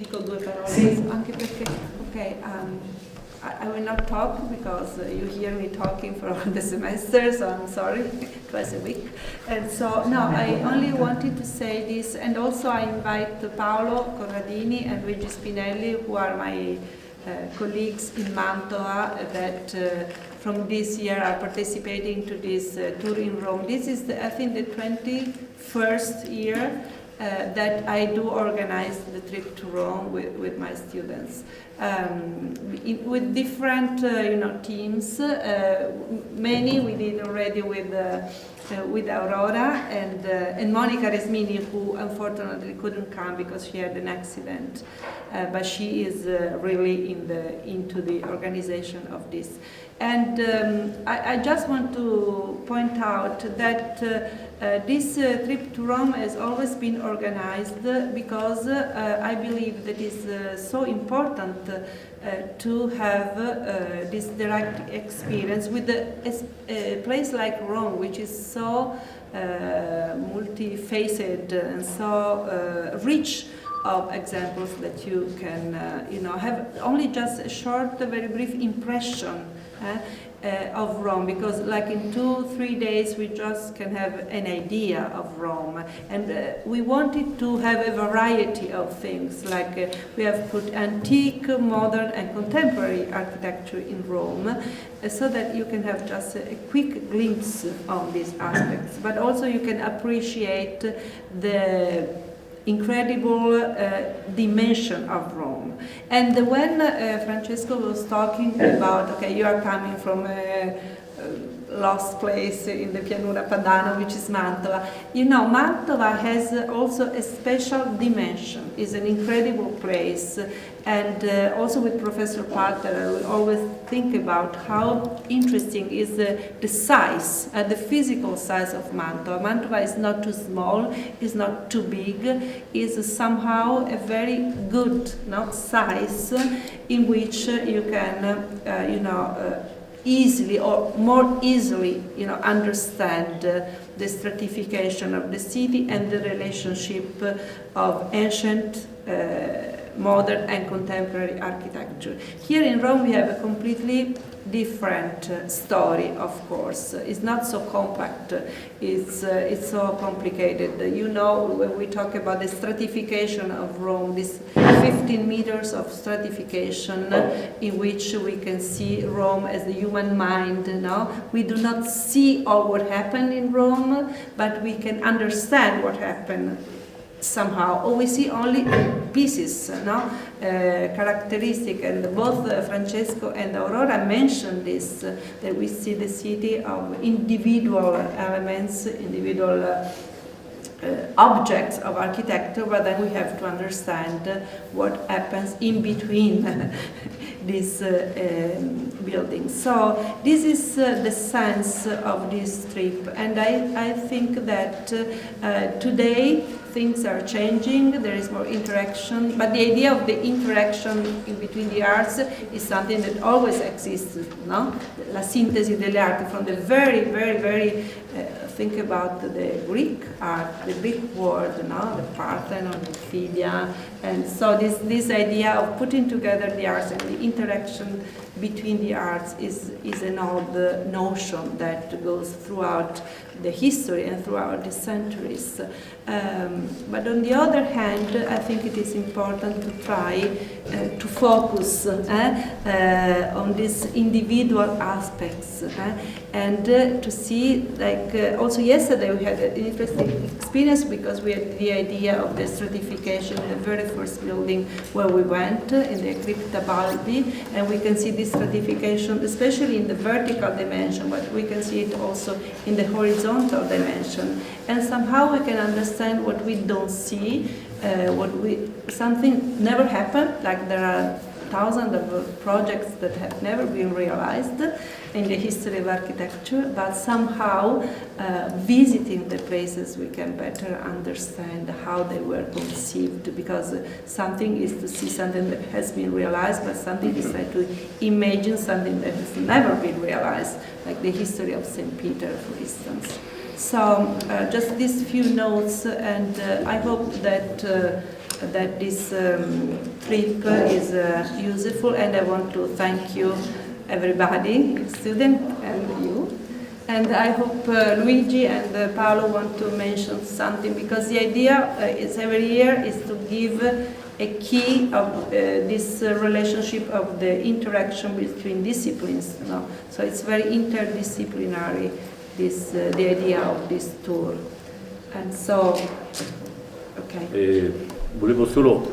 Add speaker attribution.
Speaker 1: dico due parole,
Speaker 2: sì.
Speaker 1: Anche perché, ok, I will not talk because you hear me talking for all the semester, so I'm sorry, twice a week. And so, no, I only wanted to say this, and also I invite Paolo Corradini and Luigi Spinelli, who are my colleagues in Mantova that from this year are participating to this tour in Rome. This is, I think, the 21st year that I do organize the trip to Rome with my students. With different teams. Many we did already with Aurora and Monica Resmini, who unfortunately couldn't come because she had an accident, but she is really into the organization of this. And I just want to point out that this trip to Rome has always been organized because I believe that it's so important to have this direct experience with a place like Rome, which is so multifaceted and so rich of examples that you can have only just a short, very brief impression of Rome, because like in 2-3 days we just can have an idea of Rome, and we wanted to have a variety of things, like we have put antique, modern and contemporary architecture in Rome, so that you can have just a quick glimpse of these aspects, but also you can appreciate the incredible dimension of Rome. And when Francesco was talking about, okay, you are coming from a lost place in the Pianura Padana, which is Mantova. Mantova has also a special dimension. It's an incredible place. And also with Professor Parter, we always think about how interesting is the size, the physical size of Mantova. Mantova is not too small, is not too big, is somehow a very good size in which you can easily or more easily understand the stratification of the city and the relationship of ancient, modern and contemporary architecture. Here in Rome we have a completely different story, of course. It's not so compact, it's so complicated. When we talk about the stratification of Rome, this 15 meters of stratification in which we can see Rome as the human mind. We do not see all what happened in Rome, but we can understand what happened somehow, or we see only pieces, characteristic, and both Francesco and Aurora mentioned this, that we see the city of individual elements, individual objects of architecture, but then we have to understand what happens in between these buildings. So this is the sense of this trip, and I think that today things are changing, there is more interaction, but the idea of the interaction in between the arts is something that always exists, La sintesi delle arti, from the very, very, very, think about the Greek art, the Greek world, the Parthenon, the Phidia, and so this idea of putting together the arts and the interaction between the arts is an old notion that goes throughout the history and throughout the centuries. But on the other hand, I think it is important to try to focus on these individual aspects and to see, like also yesterday we had an interesting experience because we had the idea of the stratification in the very first building where we went, in the Crypta Balbi, and we can see this stratification, especially in the vertical dimension, but we can see it also in the horizontal dimension. And somehow we can understand what we don't see, something never happened, like there are thousands of projects that have never been realized in the history of architecture, but somehow visiting the places we can better understand how they were conceived, because something is to see something that has been realized, but something is like to imagine something that has never been realized, like the history of St. Peter, for instance. So just these few notes, and I hope that that this trip is useful, and I want to thank you, everybody, student and you. And I hope Luigi and Paolo want to mention something, because the idea is every year is to give a key of this relationship of the interaction between disciplines. You know? So it's very interdisciplinary, this, the idea of this tour. And so, okay.
Speaker 2: Volevo solo